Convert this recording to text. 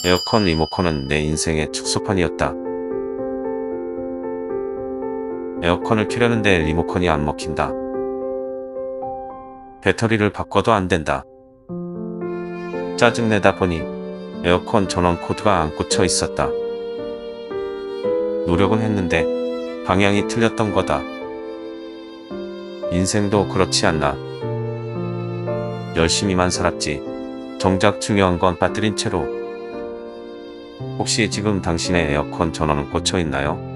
에어컨 리모컨은 내 인생의 축소판이었다. 에어컨을 켜려는데 리모컨이 안 먹힌다. 배터리를 바꿔도 안 된다. 짜증내다 보니 에어컨 전원 코드가 안 꽂혀 있었다. 노력은 했는데 방향이 틀렸던 거다. 인생도 그렇지 않나. 열심히만 살았지. 정작 중요한 건 빠뜨린 채로. 혹시 지금 당신의 에어컨 전원은 꽂혀 있나요?